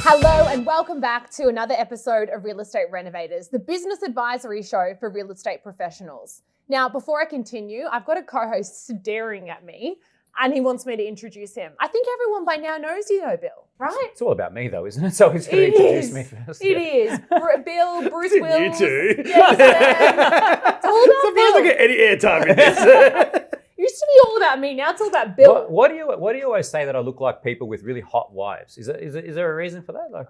Hello and welcome back to another episode of Real Estate Renovators, the business advisory show for real estate professionals. Now, before I continue, I've got a co-host staring at me and he wants me to introduce him. I think everyone by now knows you though, Bill, right? It's all about me though, isn't it? So he's going to introduce me first. It is. Bill, Bruce Wills. You too. Yes, it's all about So Bill. don't get any airtime in this. Used to be all about me, now it's all about Bill. What do you always say that I look like people with really hot wives? Is there a reason for that? Like,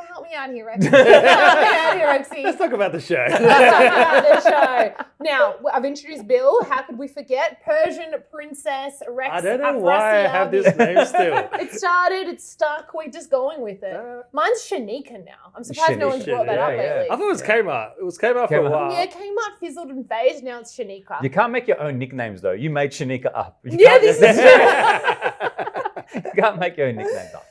Help me out here, Rexy. Help me out here, Rexy. Let's talk about the show. Let's talk about the show. Now, I've introduced Bill. How could we forget? Persian Princess Rex. I don't know why I have this name still. It started, it's stuck. We're just going with it. Mine's Shanika now. I'm surprised no one's brought that up lately. I thought it was Kmart. It was Kmart for a while. Yeah, Kmart fizzled and phased. Now it's Shanika. you can't make your own nicknames though. You made Shanika up. You This is true. You can't make your own nicknames up.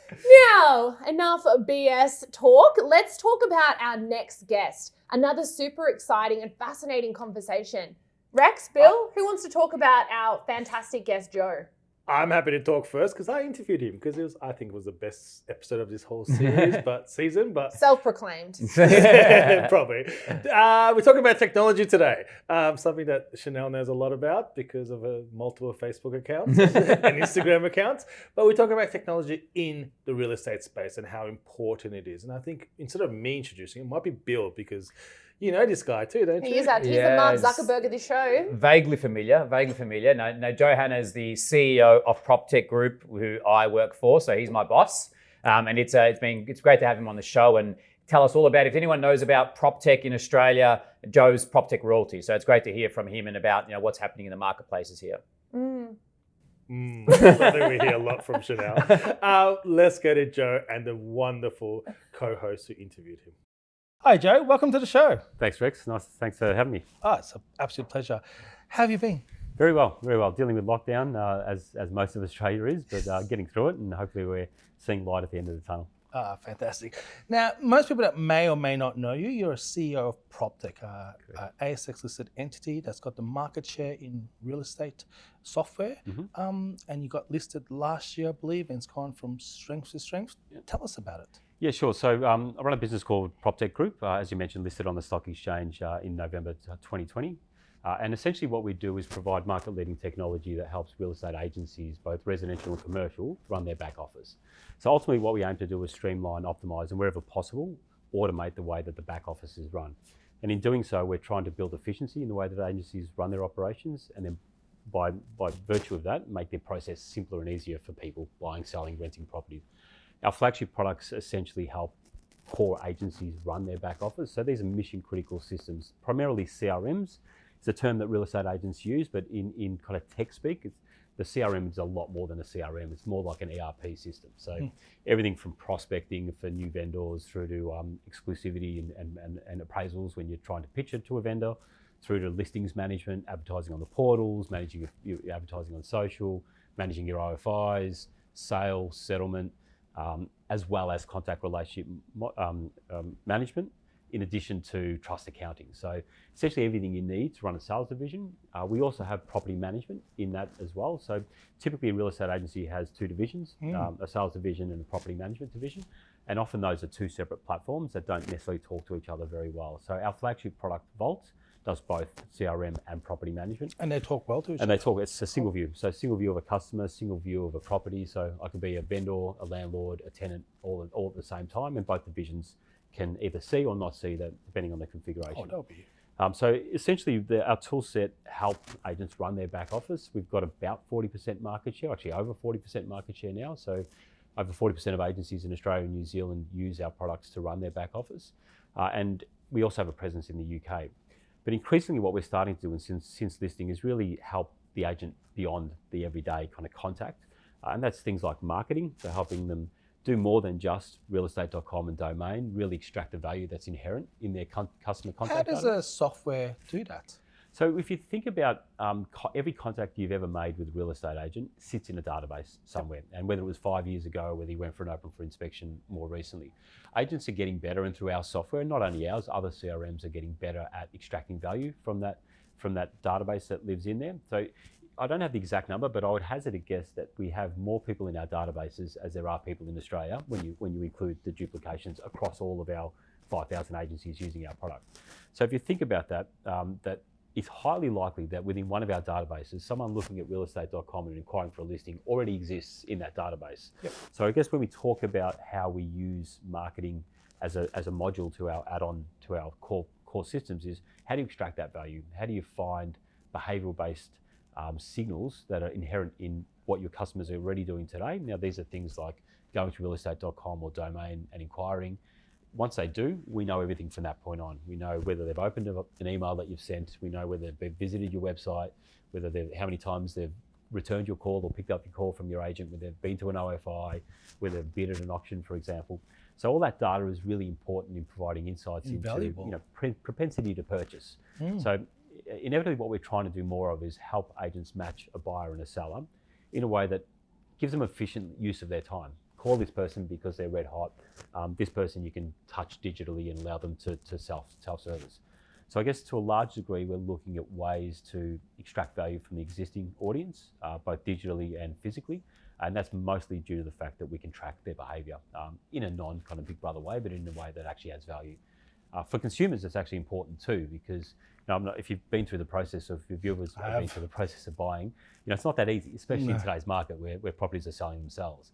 Now, enough BS talk. Let's talk about our next guest. Another super exciting and fascinating conversation. Rex, Bill, who wants to talk about our fantastic guest, Joe? I'm happy to talk first because I interviewed him because I think it was the best episode of this whole series, season. Self-proclaimed. Probably. We're talking about technology today, something that Chanel knows a lot about because of her multiple Facebook accounts and Instagram accounts. But we're talking about technology in the real estate space and how important it is. And I think instead of me introducing it, might be Bill because you know this guy too, don't you? He's the Mark Zuckerberg of the show. Vaguely familiar. No, Joe Hanna is the CEO of PropTech Group, who I work for. So he's my boss, and it's great to have him on the show and tell us all about. If anyone knows about PropTech in Australia, Joe's PropTech royalty. So it's great to hear from him and about what's happening in the marketplaces here. Something we hear a lot from Chanel. Let's go to Joe and the wonderful co-host who interviewed him. Hi, Joe. Welcome to the show. Thanks, Rex. Thanks for having me. Oh, it's an absolute pleasure. How have you been? Very well. Dealing with lockdown, as most of Australia is, but getting through it, and hopefully we're seeing light at the end of the tunnel. Fantastic. Now, most people that may or may not know you, you're a CEO of PropTech, a ASX-listed entity that's got the market share in real estate software, and you got listed last year, I believe, and it's gone from strength to strength. Yeah. Tell us about it. Yeah, sure. So I run a business called PropTech Group, as you mentioned, listed on the stock exchange in November 2020. And essentially what we do is provide market-leading technology that helps real estate agencies, both residential and commercial, run their back office. So ultimately what we aim to do is streamline, optimize, and wherever possible, automate the way that the back office is run. And in doing so, we're trying to build efficiency in the way that agencies run their operations, and then by virtue of that, make their process simpler and easier for people buying, selling, renting properties. Our flagship products essentially help core agencies run their back office. So these are mission critical systems, primarily CRMs. It's a term that real estate agents use, but in kind of tech speak, the CRM is a lot more than a CRM. It's more like an ERP system. So everything from prospecting for new vendors through to exclusivity and appraisals when you're trying to pitch it to a vendor, through to listings management, advertising on the portals, managing your advertising on social, managing your OFIs, sales, settlement, as well as contact relationship management, in addition to trust accounting. So essentially everything you need to run a sales division. We also have property management in that as well. So typically a real estate agency has two divisions, a sales division and a property management division. And often those are two separate platforms that don't necessarily talk to each other very well. So our flagship product, Vault, does both CRM and property management. And they talk well to each other? And they talk, it's a single view. So single view of a customer, single view of a property. So I could be a vendor, a landlord, a tenant, all at the same time, and both divisions can either see or not see that, depending on the configuration. Oh, that'll be. So essentially, our tool set help agents run their back office. We've got about 40% market share, actually over 40% market share now. So over 40% of agencies in Australia and New Zealand use our products to run their back office. And we also have a presence in the UK. But increasingly what we're starting to do since listing is really help the agent beyond the everyday kind of contact. And that's things like marketing, so helping them do more than just realestate.com and domain, really extract the value that's inherent in their customer contact. How does a software do that? So if you think about every contact you've ever made with a real estate agent sits in a database somewhere, and whether it was 5 years ago or whether you went for an open for inspection more recently. Agents are getting better, and through our software, not only ours, other CRMs are getting better at extracting value from that database that lives in there. So I don't have the exact number, but I would hazard a guess that we have more people in our databases as there are people in Australia when you include the duplications across all of our 5,000 agencies using our product. So if you think about that, that it's highly likely that within one of our databases, someone looking at realestate.com and inquiring for a listing already exists in that database. Yep. So I guess when we talk about how we use marketing as a module to our add-on to our core systems is how do you extract that value? How do you find behavioural-based signals that are inherent in what your customers are already doing today? Now, these are things like going to realestate.com or domain and inquiring. Once they do, we know everything from that point on. We know whether they've opened an email that you've sent. We know whether they've visited your website, how many times they've returned your call or picked up your call from your agent, whether they've been to an OFI, whether they've bid at an auction, for example. So all that data is really important in providing insights Invaluable. into propensity to purchase. So inevitably what we're trying to do more of is help agents match a buyer and a seller in a way that gives them efficient use of their time. Call this person because they're red hot. This person you can touch digitally and allow them to self-service. So I guess to a large degree, we're looking at ways to extract value from the existing audience, both digitally and physically. And that's mostly due to the fact that we can track their behaviour in a non-kind of Big Brother way, but in a way that actually adds value. For consumers, it's actually important too, because if you've been through the process of, your viewers have been through the process of buying, it's not that easy, especially in today's market where properties are selling themselves.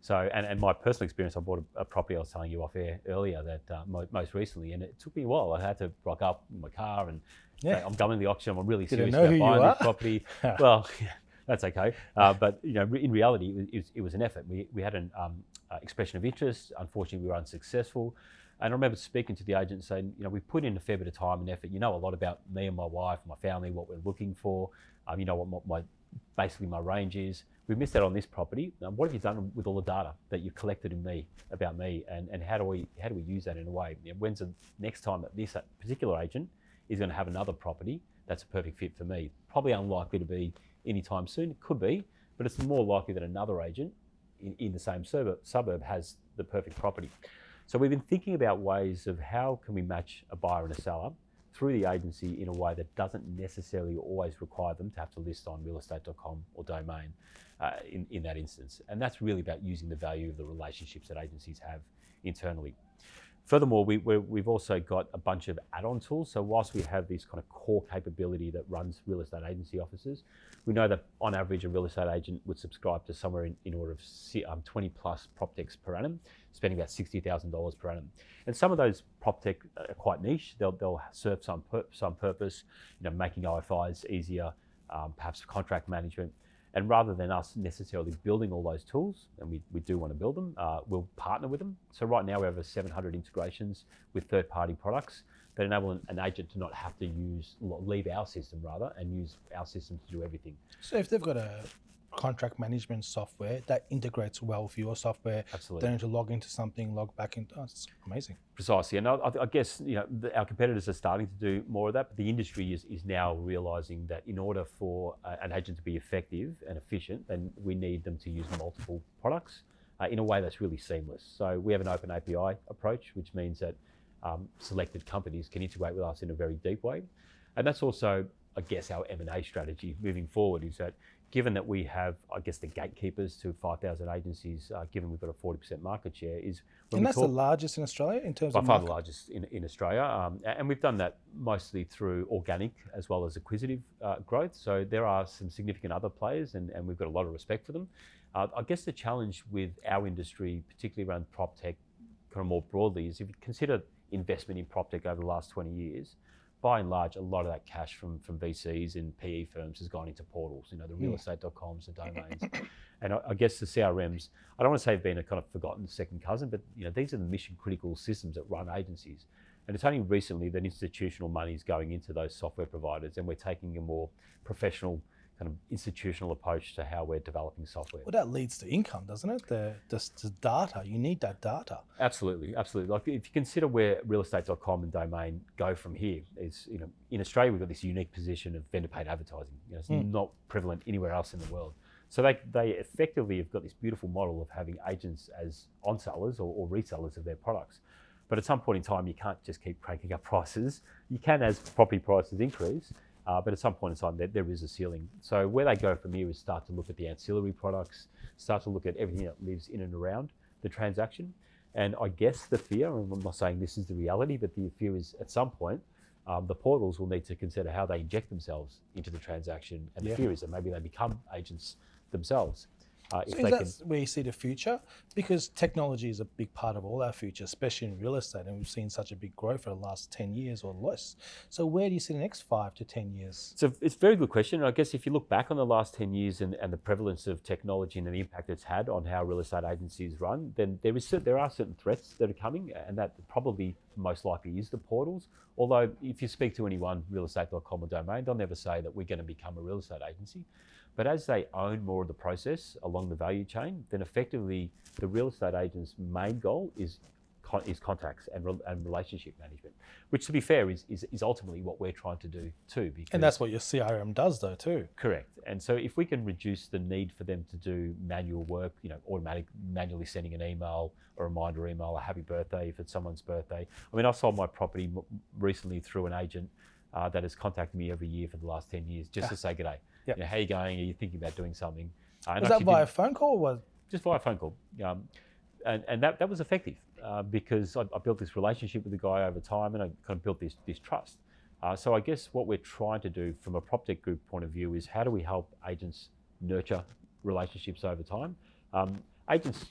So, and my personal experience, I bought a property I was telling you off air earlier that most recently, and it took me a while. I had to rock up in my car and say, I'm going to the auction. I'm really serious about buying this property. Well, that's okay. But in reality, it was an effort. We had an expression of interest. Unfortunately, we were unsuccessful. And I remember speaking to the agent saying, we put in a fair bit of time and effort. You know a lot about me and my wife, my family, what we're looking for. You know what basically my range is. We missed out on this property. What have you done with all the data that you've collected about me, and how do we use that in a way? When's the next time that this particular agent is going to have another property that's a perfect fit for me? Probably unlikely to be anytime soon. It could be, but it's more likely that another agent in the same suburb has the perfect property. So we've been thinking about ways of how can we match a buyer and a seller through the agency in a way that doesn't necessarily always require them to have to list on realestate.com or domain in that instance. And that's really about using the value of the relationships that agencies have internally. Furthermore, we've also got a bunch of add-on tools. So whilst we have this kind of core capability that runs real estate agency offices, we know that on average a real estate agent would subscribe to somewhere in order of 20 plus PropTechs per annum, spending about $60,000 per annum. And some of those PropTech are quite niche. They'll serve some purpose, making OFIs easier, perhaps contract management. And rather than us necessarily building all those tools, and we do want to build them, we'll partner with them. So right now we have over 700 integrations with third-party products that enable an agent to not have to leave our system and use our system to do everything. So if they've got a contract management software that integrates well with your software, absolutely, they need to log into something, log back into. Oh, it's amazing. Precisely, and I guess our competitors are starting to do more of that, but the industry is now realising that in order for an agent to be effective and efficient, then we need them to use multiple products in a way that's really seamless. So we have an open API approach, which means that selected companies can integrate with us in a very deep way, and that's also, I guess, our M&A strategy moving forward is that given that we have, I guess, the gatekeepers to 5,000 agencies, given we've got a 40% market share, is when and that's the largest in Australia in terms of by far the largest in Australia, and we've done that mostly through organic as well as acquisitive growth. So there are some significant other players, and we've got a lot of respect for them. I guess the challenge with our industry, particularly around PropTech, kind of more broadly, is if you consider investment in PropTech over the last 20 years. By and large, a lot of that cash from VCs and PE firms has gone into portals, the realestate.coms, the domains. And I guess the CRMs, I don't want to say have been a kind of forgotten second cousin, but these are the mission critical systems that run agencies. And it's only recently that institutional money is going into those software providers, and we're taking a more professional kind of institutional approach to how we're developing software. Well, that leads to income, doesn't it? The data, you need that data. Absolutely. Like if you consider where realestate.com and domain go from here, is in Australia we've got this unique position of vendor paid advertising. It's not prevalent anywhere else in the world. So they effectively have got this beautiful model of having agents as on-sellers or resellers of their products. But at some point in time, you can't just keep cranking up prices. You can as property prices increase, But at some point in time, there is a ceiling. So where they go from here is start to look at the ancillary products, start to look at everything that lives in and around the transaction. And I guess the fear, and I'm not saying this is the reality, but the fear is at some point, the portals will need to consider how they inject themselves into the transaction. And the fear is that maybe they become agents themselves. So is that where you see the future? Because technology is a big part of all our future, especially in real estate, and we've seen such a big growth for the last 10 years or less. So where do you see the next 5 to 10 years? So it's a very good question. I guess if you look back on the last 10 years and the prevalence of technology and the impact it's had on how real estate agencies run, then there are certain threats that are coming, and that probably most likely is the portals. Although if you speak to anyone, realestate.com or domain, they'll never say that we're going to become a real estate agency. But as they own more of the process along the value chain, then effectively the real estate agent's main goal is contacts and relationship management, which, to be fair, is ultimately what we're trying to do too. And that's what your CRM does, though, too. Correct. And so if we can reduce the need for them to do manual work, manually sending an email, a reminder email, a happy birthday if it's someone's birthday. I mean, I sold my property recently through an agent that has contacted me every year for the last 10 years just to say g'day. Yep. How are you going? Are you thinking about doing something? Was that via phone call? Or just via phone call. And that was effective because I built this relationship with the guy over time, and I kind of built this trust. So I guess what we're trying to do from a PropTech Group point of view is how do we help agents nurture relationships over time? Agents,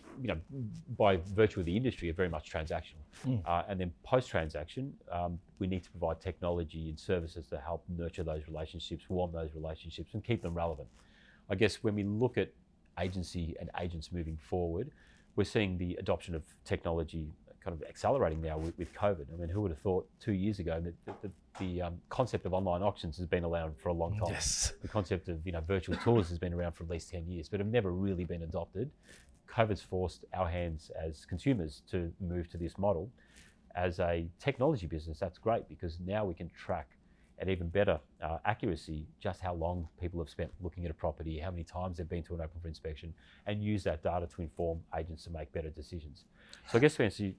by virtue of the industry, are very much transactional. And then post-transaction, we need to provide technology and services to help nurture those relationships, warm those relationships, and keep them relevant. I guess when we look at agency and agents moving forward, we're seeing the adoption of technology kind of accelerating now with COVID. I mean, who would have thought 2 years ago that the concept of online auctions has been around for a long time? Yes. The concept of virtual tours has been around for at least 10 years, but have never really been adopted. COVID's forced our hands as consumers to move to this model. As a technology business, that's great because now we can track at even better accuracy just how long people have spent looking at a property, how many times they've been to an open for inspection, and use that data to inform agents to make better decisions. So I guess to answer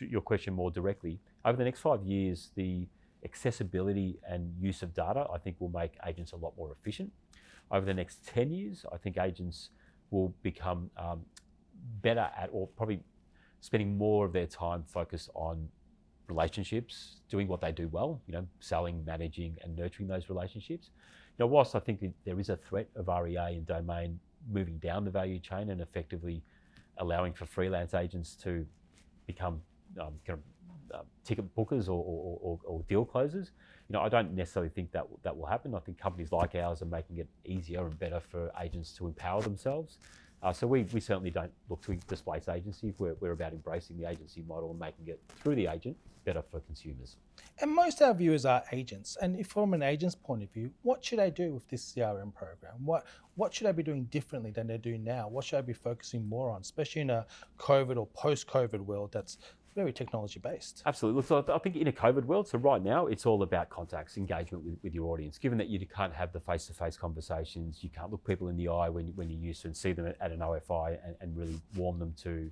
your question more directly, over the next 5 years, the accessibility and use of data, I think, will make agents a lot more efficient. Over the next 10 years, I think agents will become better at, or probably spending more of their time focused on relationships, doing what they do well, selling, managing, and nurturing those relationships. Whilst I think that there is a threat of REA and domain moving down the value chain and effectively allowing for freelance agents to become ticket bookers or deal closers, I don't necessarily think that will happen. I think companies like ours are making it easier and better for agents to empower themselves. So we certainly don't look to displace agency. We're about embracing the agency model and making it, through the agent, better for consumers. And most of our viewers are agents. And if from an agent's point of view, what should I do with this CRM program? What should I be doing differently than they do now? What should I be focusing more on, especially in a COVID or post-COVID world that's very technology based? Absolutely. Look, so I think in a COVID world, so right now it's all about contacts, engagement with your audience. Given that you can't have the face-to-face conversations, you can't look people in the eye when you're used to and see them at an OFI and really warm them to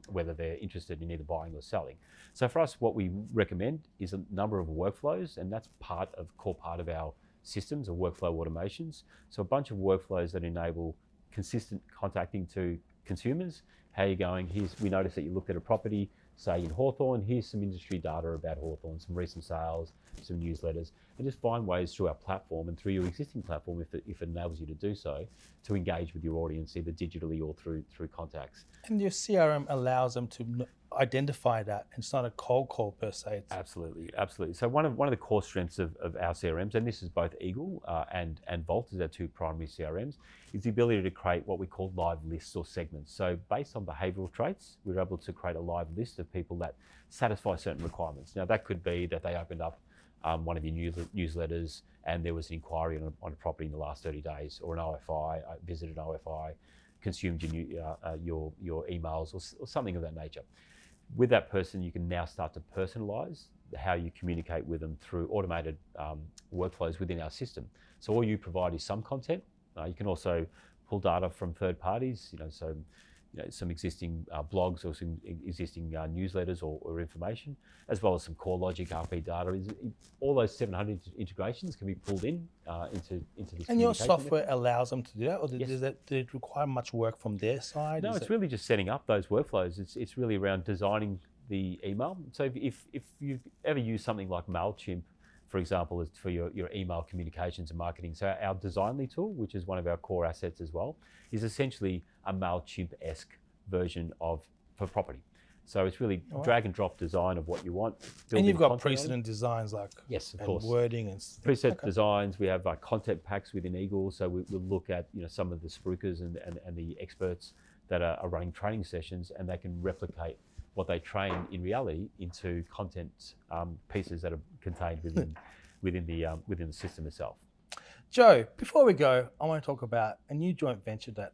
whether they're interested in either buying or selling. So for us, what we recommend is a number of workflows, and that's core part of our systems or workflow automations. So a bunch of workflows that enable consistent contacting to consumers. How are you going? We noticed that you looked at a property, say in Hawthorn, here's some industry data about Hawthorn, some recent sales, some newsletters, and just find ways through our platform and through your existing platform, if it enables you to do so, to engage with your audience either digitally or through contacts. And your CRM allows them to identify that. It's not a cold call per se. Absolutely. So one of the core strengths of our CRMs, and this is both Eagle and Vault as our two primary CRMs, is the ability to create what we call live lists or segments. So based on behavioural traits, we're able to create a live list of people that satisfy certain requirements. Now that could be that they opened up one of your newsletters and there was an inquiry on a property in the last 30 days, or an OFI, visited an OFI, consumed your emails or something of that nature. With that person, you can now start to personalise how you communicate with them through automated workflows within our system. So all you provide is some content. You can also pull data from third parties, so some existing blogs or some existing newsletters or information, as well as some core logic RP data. All those 700 integrations can be pulled in into this. And your software allows them to do that, or Yes. does it require much work from their side? No, it's really just setting up those workflows. It's really around designing the email. So if you've ever used something like MailChimp, for example, is for your email communications and marketing. So our Designly tool, which is one of our core assets as well, is essentially a MailChimp-esque version for property. So it's really drag and drop design of what you want. And you've got precedent designs like yes, of course, wording and preset designs. We have content packs within Eagle, so we'll look at some of the spruikers and the experts that are running training sessions, and they can replicate what they train in reality into content pieces that are contained within the system itself. Joe, before we go, I want to talk about a new joint venture that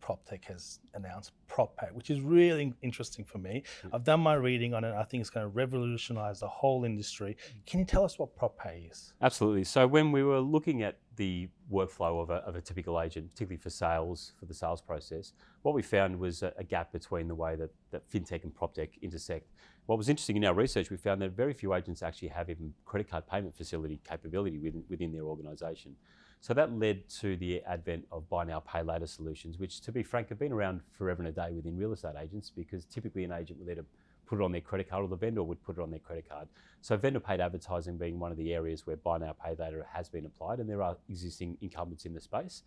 PropTech has announced, PropPay, which is really interesting for me. I've done my reading on it. I think it's going to revolutionize the whole industry. Can you tell us what PropPay is? Absolutely. So when we were looking at the workflow of a typical agent, particularly for the sales process, what we found was a gap between the way that FinTech and PropTech intersect. What was interesting in our research, we found that very few agents actually have even credit card payment facility capability within their organisation. So that led to the advent of buy now, pay later solutions, which, to be frank, have been around forever and a day within real estate agents, because typically an agent would either put it on their credit card or the vendor would put it on their credit card. So vendor paid advertising being one of the areas where buy now, pay later has been applied, and there are existing incumbents in the space.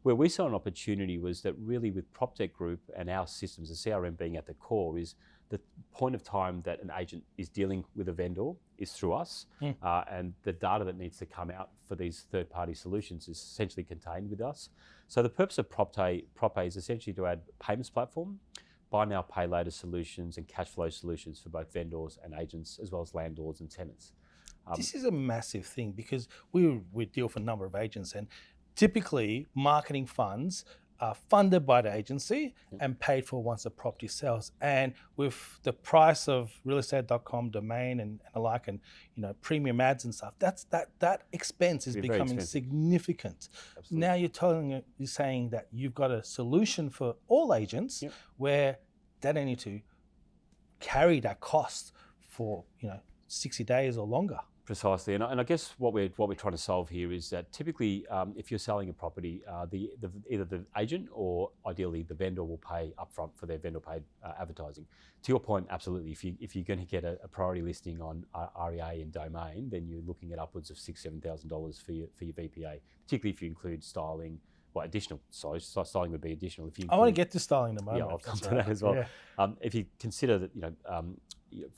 Where we saw an opportunity was that really with PropTech Group and our systems, the CRM being at the core, is the point of time that an agent is dealing with a vendor is through us, and the data that needs to come out for these third-party solutions is essentially contained with us. So the purpose of PropPay is essentially to add payments platform, buy now, pay later solutions, and cash flow solutions for both vendors and agents, as well as landlords and tenants. This is a massive thing, because we deal with a number of agents, and typically marketing funds are funded by the agency and paid for once the property sells. And with the price of realestate.com domain and the like, and premium ads and stuff, that expense is becoming significant. Absolutely. Now you're saying that you've got a solution for all agents where they don't need to carry that cost for 60 days or longer. Precisely, and I guess what we're trying to solve here is that typically, if you're selling a property, either the agent or ideally the vendor will pay upfront for their vendor paid advertising. To your point, absolutely. If you're going to get a priority listing on REA and domain, then you're looking at upwards of $6,000-7,000 for your Vpa, particularly if you include styling. Well, additional. Sorry, styling would be additional. If you I want to get to styling in a moment. Yeah, I'll come to that as well. Yeah. If you consider that,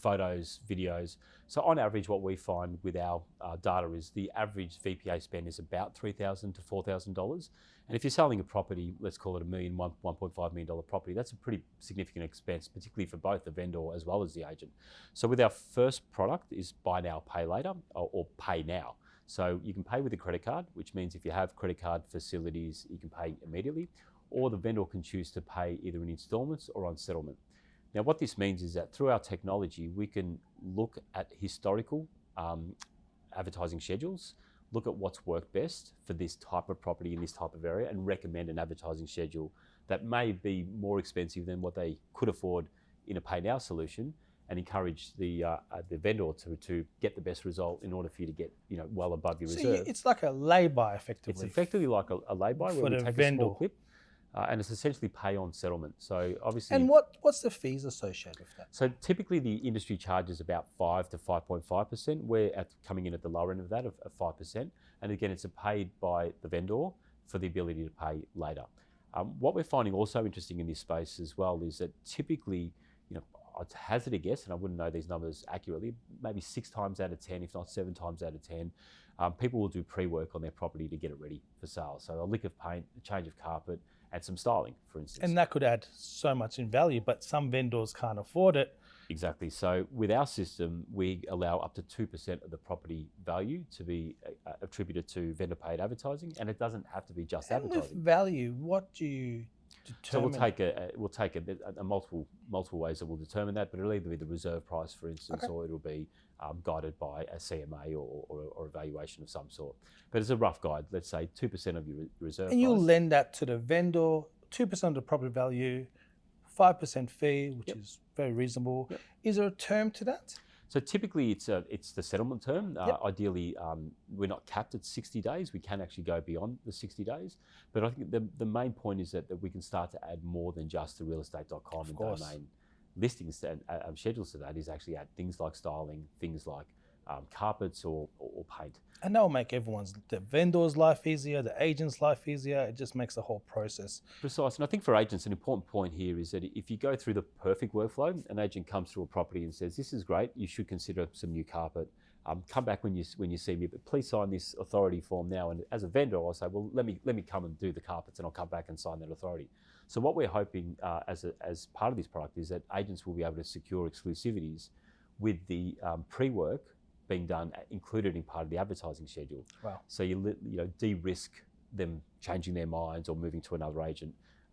photos, videos. So on average, what we find with our data is the average Vpa spend is about $3,000 to $4,000. And if you're selling a property, let's call it $1.5 million property, that's a pretty significant expense, particularly for both the vendor as well as the agent. So with our first product is buy now, pay later, or pay now. So you can pay with a credit card, which means if you have credit card facilities, you can pay immediately, or the vendor can choose to pay either in installments or on settlement. Now, what this means is that through our technology, we can look at historical advertising schedules, look at what's worked best for this type of property in this type of area, and recommend an advertising schedule that may be more expensive than what they could afford in a pay now solution, and encourage the vendor to get the best result in order for you to get well above your reserve. It's like a lay-by effectively. It's effectively like a lay-by where we take a small clip, and it's essentially pay on settlement. So obviously. And what's the fees associated with that? So typically the industry charges about 5 to 5.5%. We're coming in at the lower end of that, of 5%. And again, it's paid by the vendor for the ability to pay later. What we're finding also interesting in this space as well is that typically, I'd hazard a guess, and I wouldn't know these numbers accurately, maybe 6 times out of 10, if not 7 times out of 10, people will do pre-work on their property to get it ready for sale. So a lick of paint, a change of carpet, and some styling, for instance. And that could add so much in value, but some vendors can't afford it. Exactly. So with our system, we allow up to 2% of the property value to be attributed to vendor paid advertising, and it doesn't have to be just advertising. With value, what do you determine? So we'll take a multiple ways that we'll determine that, but it'll either be the reserve price, for instance, or it'll be guided by a CMA or a valuation of some sort. But as a rough guide, let's say 2% of your reserve and price. you'll lend that to the vendor, 2% of the property value, 5% fee, which is very reasonable. Is there a term to that? So typically it's the settlement term. Ideally, we're not capped at 60 days. We can actually go beyond the 60 days. But I think the main point is that we can start to add more than just the realestate.com and domain listings and schedules to that, is actually add things like styling, things like carpets or paint. And that will make the vendor's life easier, the agent's life easier. It just makes the whole process. Precise. And I think for agents, an important point here is that if you go through the perfect workflow, an agent comes through a property and says, this is great, you should consider some new carpet. Come back when you see me, but please sign this authority form now. And as a vendor, I'll say, well, let me come and do the carpets, and I'll come back and sign that authority. So what we're hoping as part of this product is that agents will be able to secure exclusivities with the pre-work being done, included in part of the advertising schedule. Wow. So you de-risk them changing their minds or moving to another agent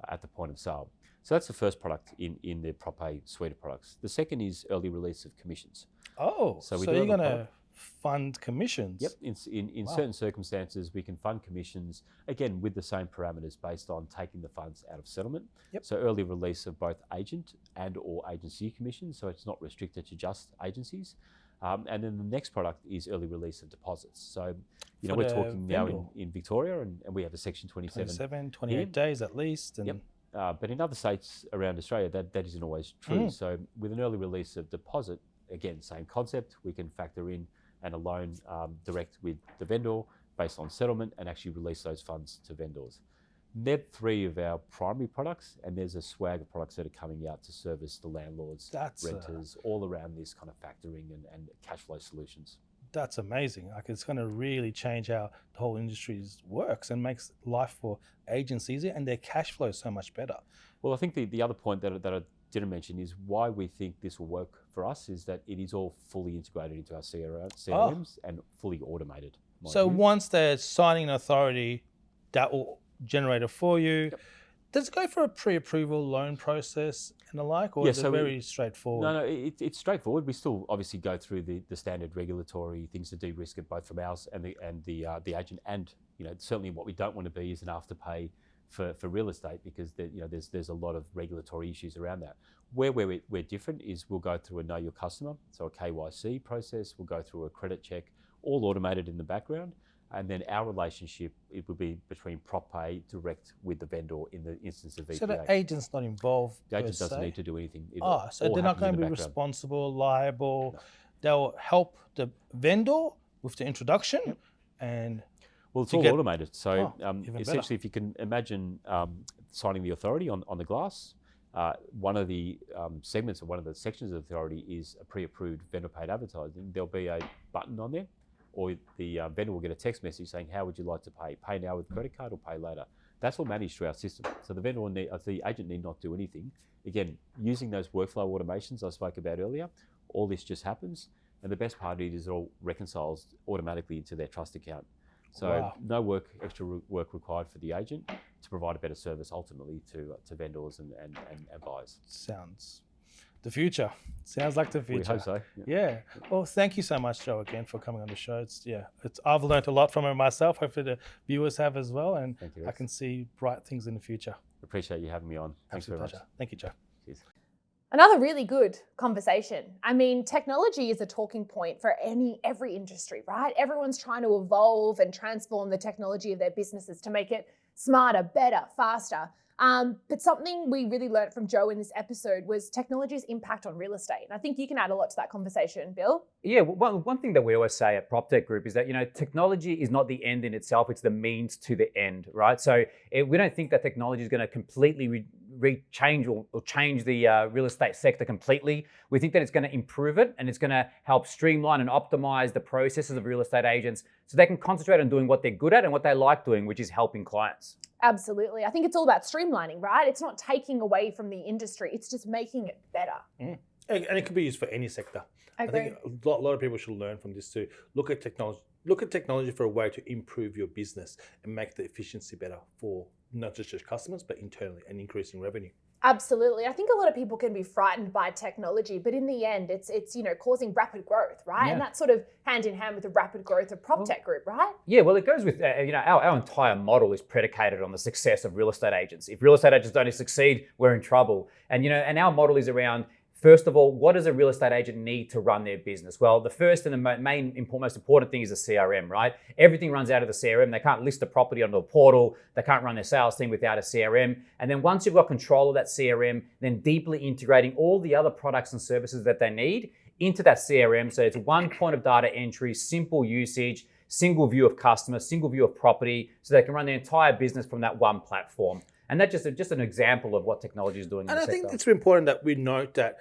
at the point of sale. So that's the first product in the PropPay suite of products. The second is early release of commissions. Oh, so you're going to fund commissions? Yep. In certain circumstances, we can fund commissions, again, with the same parameters based on taking the funds out of settlement. Yep. So early release of both agent and or agency commissions, so it's not restricted to just agencies. And then the next product is early release of deposits. So, we're talking now in Victoria, and we have a Section 27. 28 days at least. And but in other states around Australia, that isn't always true. So with an early release of deposit, again, same concept, we can factor in and a loan direct with the vendor based on settlement and actually release those funds to vendors. They're three of our primary products, and there's a swag of products that are coming out to service the landlords, renters, all around this kind of factoring and cash flow solutions. That's amazing. Like, it's going to really change how the whole industry works and makes life for agents easier and their cash flow so much better. Well, I think the other point that I didn't mention is why we think this will work for us is that it is all fully integrated into our CRMs and fully automated. So once they're signing an authority, that will generate it for you. Yep. Does it go for a pre-approval loan process and the like, or is it very straightforward? No, it's straightforward. We still obviously go through the standard regulatory things to de-risk it, both from ours and the agent. And certainly what we don't want to be is an afterpay for real estate, because there's a lot of regulatory issues around that. Where we're different is we'll go through a know your customer, so a KYC process. We'll go through a credit check, all automated in the background. And then our relationship, it would be between PropPay direct with the vendor in the instance of VPA. So the agent's not involved. The agent doesn't need to do anything. So they're not going to be responsible, liable. No. They'll help the vendor with the introduction and... Well, it's all automated. So essentially, if you can imagine signing the authority on the glass, one of the segments or one of the sections of the authority is a pre-approved vendor-paid advertising. There'll be a button on there, or the vendor will get a text message saying, how would you like to pay? Pay now with credit card or pay later? That's all managed through our system. So the agent need not do anything. Again, using those workflow automations I spoke about earlier, all this just happens. And the best part is it all reconciles automatically into their trust account. So no extra work required for the agent to provide a better service ultimately to vendors and buyers. Sounds the future. Sounds like the future. We hope so. Yeah. Well, thank you so much, Joe, again, for coming on the show. I've learned a lot from it myself. Hopefully the viewers have as well, and I can see bright things in the future. Appreciate you having me on. Thanks very much. Thank you, Joe. Cheers. Another really good conversation. I mean, technology is a talking point for every industry, right? Everyone's trying to evolve and transform the technology of their businesses to make it smarter, better, faster. But something we really learned from Joe in this episode was technology's impact on real estate. And I think you can add a lot to that conversation, Bill. Yeah, one thing that we always say at PropTech Group is that, technology is not the end in itself, it's the means to the end, right? So we don't think that technology is going to completely change the real estate sector completely. We think that it's going to improve it, and it's going to help streamline and optimize the processes of real estate agents so they can concentrate on doing what they're good at and what they like doing, which is helping clients. Absolutely. I think it's all about streamlining, right? It's not taking away from the industry. It's just making it better. And it can be used for any sector. I agree. think a lot of people should learn from this too. Look at technology for a way to improve your business and make the efficiency better for not just your customers, but internally, and increasing revenue. Absolutely. I think a lot of people can be frightened by technology, but in the end, it's causing rapid growth, right? Yeah. And that's sort of hand in hand with the rapid growth of PropTech Group, right? Yeah, well, it goes with, our entire model is predicated on the success of real estate agents. If real estate agents don't succeed, we're in trouble. And, and our model is around, first of all, what does a real estate agent need to run their business? Well, the first and the most important thing is the CRM, right? Everything runs out of the CRM. They can't list a property onto a portal. They can't run their sales team without a CRM. And then once you've got control of that CRM, then deeply integrating all the other products and services that they need into that CRM. So it's one point of data entry, simple usage, single view of customer, single view of property, so they can run their entire business from that one platform. And that's just an example of what technology is doing in the sector. And I think it's important that we note that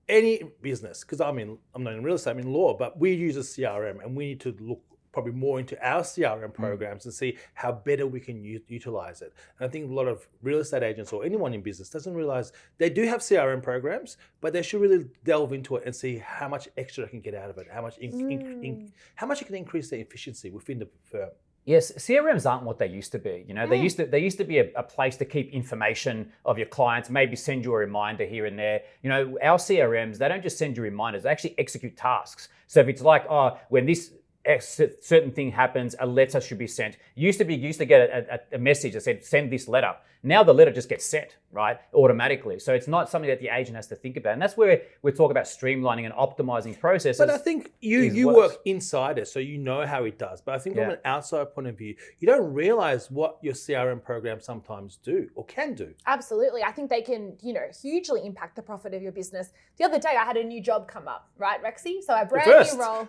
any business, because I'm not in real estate, I'm in law, but we use a CRM and we need to look probably more into our CRM programs and see how better we can utilize it. And I think a lot of real estate agents or anyone in business doesn't realize they do have CRM programs, but they should really delve into it and see how much extra they can get out of it, how much it can increase their efficiency within the firm. Yes, CRMs aren't what they used to be. They used to be a place to keep information of your clients, maybe send you a reminder here and there. Our CRMs, they don't just send you reminders, they actually execute tasks. So if it's like, when this certain thing happens, a letter should be sent. You used to get a message that said, send this letter. Now the letter just gets sent, right, automatically. So it's not something that the agent has to think about. And that's where we talk about streamlining and optimizing processes. But I think you work inside it, so you know how it does. But I think from an outside point of view, you don't realize what your CRM programs sometimes do or can do. Absolutely. I think they can, hugely impact the profit of your business. The other day I had a new job come up, right, Rexy? So a brand new role.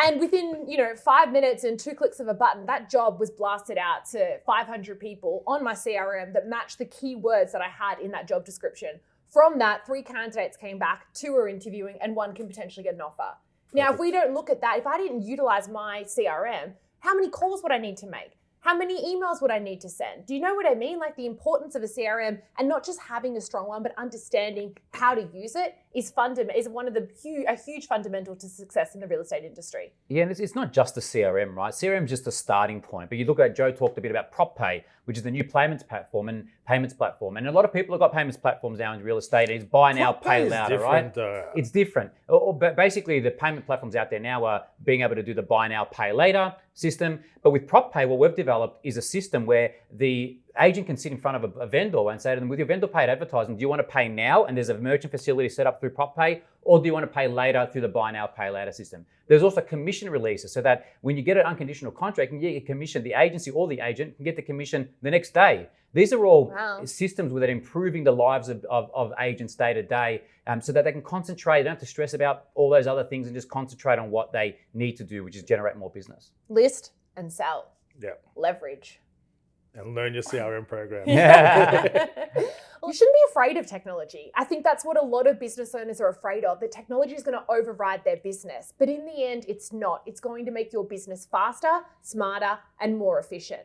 And within, 5 minutes and 2 clicks of a button, that job was blasted out to 500 people on my CRM that matched the keywords that I had in that job description. From that, 3 candidates came back, 2 are interviewing, and 1 can potentially get an offer. Now, if we don't look at that, if I didn't utilize my CRM, how many calls would I need to make? How many emails would I need to send? Do you know what I mean? Like the importance of a CRM, and not just having a strong one, but understanding how to use it is one of a huge fundamental to success in the real estate industry. Yeah, and it's not just the CRM, right? CRM is just a starting point. But you look at, Joe talked a bit about PropPay, which is the new payments platform. And a lot of people have got payments platforms now in real estate. It's buy now, pay later, right? It's different. But basically, the payment platforms out there now are being able to do the buy now, pay later system. But with PropPay, what we've developed is a system where the agent can sit in front of a vendor and say to them, with your vendor paid advertising, do you want to pay now and there's a merchant facility set up through PropPay, or do you want to pay later through the buy now, pay later system? There's also commission releases so that when you get an unconditional contract, you can get a commission, the agency or the agent can get the commission the next day. These are all systems that are improving the lives of agents day to day, so that they can concentrate, they don't have to stress about all those other things and just concentrate on what they need to do, which is generate more business. List and sell. Yeah. Leverage. And learn your CRM program. You shouldn't be afraid of technology. I think that's what a lot of business owners are afraid of, that technology is going to override their business. But in the end, it's not. It's going to make your business faster, smarter, and more efficient.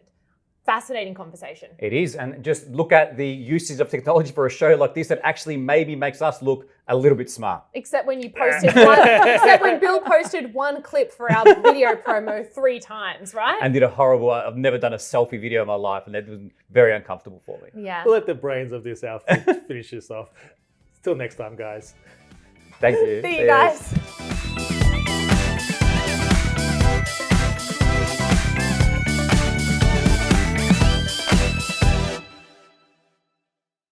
Fascinating conversation. It is, and just look at the usage of technology for a show like this that actually maybe makes us look a little bit smart. Except when when Bill posted 1 clip for our video promo 3 times, right? And did a horrible, I've never done a selfie video in my life, and that was very uncomfortable for me. Yeah. We'll let the brains of this outfit finish this off. Till next time, guys. Thank you. See you guys.